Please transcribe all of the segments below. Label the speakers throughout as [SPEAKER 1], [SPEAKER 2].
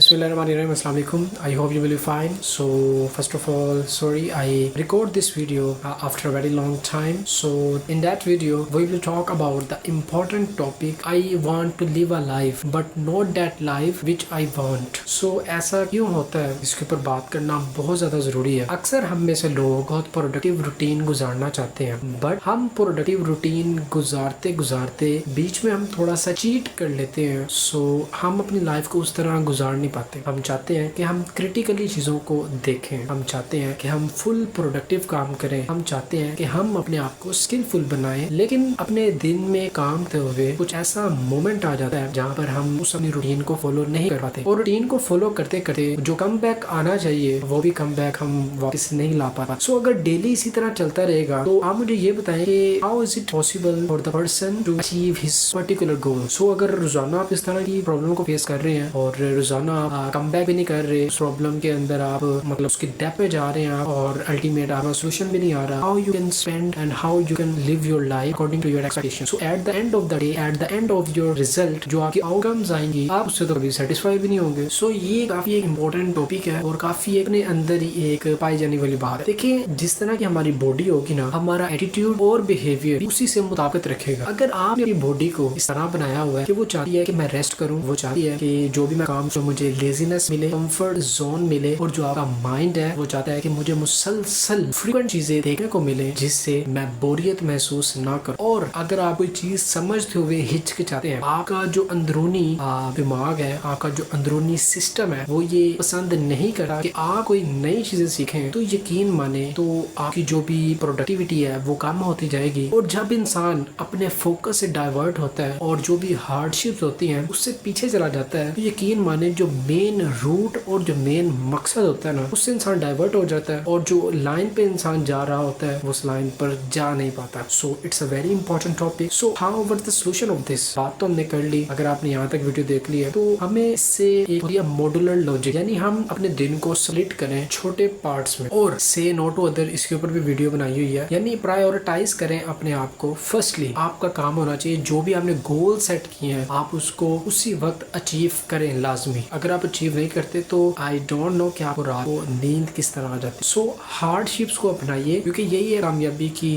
[SPEAKER 1] Bismillahirrahmanirrahim. Assalamu alaikum. I hope you will be fine. So first of all, sorry I record this video after a very long time. So in that video we will talk about the important topic. I want to live a life but not that life which I want. So ऐसा क्यों होता है, इसके ऊपर बात करना बहुत ज़्यादा ज़रूरी है। अक्सर हम में से लोग बहुत प्रोडक्टिव रूटीन गुजारना चाहते हैं, बट हम प्रोडक्टिव रूटीन गुजारते गुजारते बीच में हम थोड़ा सा चीट कर लेते हैं। सो हम अपनी लाइफ को उस तरह गुजार नहीं पाते। हम चाहते हैं कि हम क्रिटिकली चीज़ों को देखें, हम चाहते हैं कि हम फुल प्रोडक्टिव काम करें, हम चाहते हैं कि हम अपने आप को स्किलफुल बनाएं, लेकिन अपने दिन में काम करते हुए कुछ ऐसा मोमेंट आ जाता है जहाँ पर हम उस अपनी रूटीन को फॉलो नहीं कर पाते, और रूटीन को फॉलो करते करते जो कम बैक आना चाहिए वो भी कम बैक हम वापस नहीं ला पाते। सो अगर डेली इसी तरह चलता रहेगा तो आप मुझे ये बताएं कि how is it possible for the person to achieve his particular goal. So अगर रोजाना आप इस तरह की प्रॉब्लम को फेस कर रहे हैं और रोजाना आप कम बैक भी नहीं कर रहे, उस प्रॉब्लम के अंदर आप मतलब उसकी डेप्थ में जा रहे हैं और अल्टीमेट आपका सोल्यूशन भी नहीं आ रहा, how you can spend and how you can live your life according to your expectation. So at the end of the day, at the end of your result, जो आपकी आउटकम्स आएंगी आप उससे तो कभी सेटिस्फाई भी नहीं होंगे। सो ये काफी एक इंपॉर्टेंट टॉपिक है और काफी अपने अंदर ही एक पाई जाने वाली बात है। देखिए, जिस तरह की हमारी बॉडी होगी ना, हमारा एटीट्यूड और बिहेवियर उसी से मुताबिक रखेगा। अगर आप अपनी बॉडी को इस तरह बनाया हुआ है कि वो चाहती है कि मैं रेस्ट करूं, वो चाहती है कि जो भी मैं काम जो मुझे लेजीनेस मिले, कंफर्ट जोन मिले, और जो आपका माइंड है वो चाहता है कि मुझे मुसलसल फ्रीक्वेंट चीजें देखने को मिले जिससे मैं बोरियत महसूस ना करूं। और अगर आप कोई चीज समझते हुए हिचकिचाते हैं, आपका जो अंदरूनी दिमाग है, आपका जो अंदरूनी सिस्टम है, वो ये पसंद नहीं करता कि आप कोई नई चीजें सीखें, तो यकीन माने तो आपकी जो भी प्रोडक्टिविटी है वो कम होती जाएगी। और जब इंसान अपने फोकस से डाइवर्ट होता है और जो भी हार्डशिप्स होती हैं उससे पीछे चला जाता है, तो यकीन माने जो मेन रूट और जो मेन मकसद होता है ना, उससे इंसान डाइवर्ट हो जाता है और जो लाइन पे इंसान जा रहा होता है वो उस लाइन पर जा नहीं पाता। So it's a very important topic. So how over the solution of this, बात तो हमने कर ली। अगर आपने यहाँ तक वीडियो देख ली है तो हमें इससे एक मॉड्यूलर लॉजिक, यानी हम अपने दिन को स्प्लिट करें छोटे पार्ट्स में, और से नो टू अदर, इसके ऊपर भी वीडियो बनाई हुई है। यानी प्रायोरिटाइज करें अपने आप को। फर्स्टली आपका काम होना चाहिए जो भी आपने गोल सेट किए हैं आप उसको उसी वक्त अचीव करें लाजमी। अगर आप अचीव नहीं करते तो आई डोंट नो कि आपको रात को नींद किस तरह आ जाती। सो हार्डशिप्स को अपनाइए क्योंकि यही है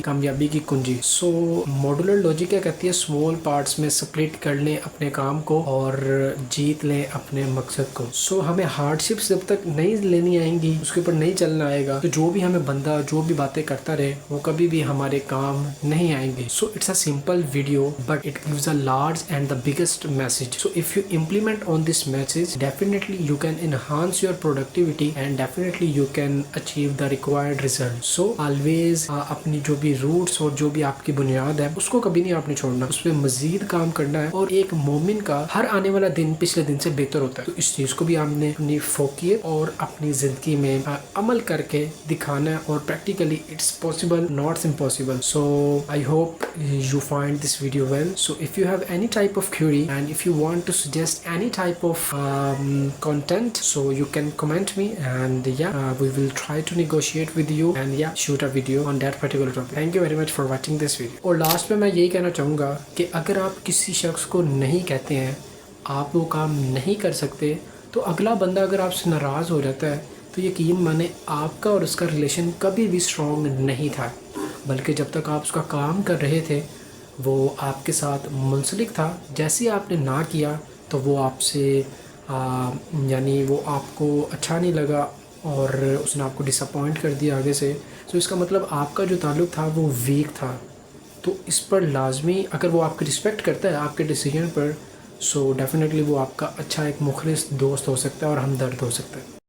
[SPEAKER 1] कामयाबी की कुंजी। सो मॉड्यूलर लॉजिक क्या कहती है, स्मॉल पार्ट्स में स्प्लिट कर लें अपने काम को और जीत लें अपने मकसद को। सो हमें हार्डशिप्स जब तक नहीं लेनी आएंगी, उसके ऊपर नहीं चलना आएगा, तो जो भी हमें बंदा जो भी बातें करता रहे वो कभी भी हमारे काम नहीं आएंगे। So it's a simple video but it gives a large and the biggest message. So if you implement on this message, definitely you can enhance your productivity and definitely you can achieve the required result. So always अपनी जो भी roots और जो भी आपकी बुनियाद है उसको कभी नहीं आपने छोड़ना, उस पर मजीद काम करना है। और एक मोमिन का हर आने वाला दिन पिछले दिन से बेहतर होता है, तो इस चीज को भी आपने अपनी फोकियत और अपनी जिंदगी में अमल करके दिखाना है। और practically it's possible, not impossible. So I hope you find this video well. So if you have any type of query and if you want to suggest any type of content, so you can comment me and we will try to negotiate with you and shoot a video on that particular topic. Thank you very much for watching this video. और last में मैं यही कहना चाहूँगा कि अगर आप किसी शख्स को नहीं कहते हैं आप वो काम नहीं कर सकते, तो अगला बंदा अगर आपसे नाराज़ हो जाता है तो यकीन माने आपका और उसका रिलेशन कभी भी स्ट्रॉन्ग नहीं था, बल्कि जब तक आप उसका काम कर रहे थे वो आपके साथ मुंसलिक था। जैसे ही आपने ना किया तो वो आपसे यानी वो आपको अच्छा नहीं लगा और उसने आपको डिसअपॉइंट कर दिया आगे से। तो इसका मतलब आपका जो ताल्लुक़ था वो वीक था। तो इस पर लाजमी, अगर वो आपकी रिस्पेक्ट करता है आपके डिसीजन पर, सो डेफिनेटली वो आपका अच्छा एक मुखलिस दोस्त हो सकता है और हमदर्द हो सकता है।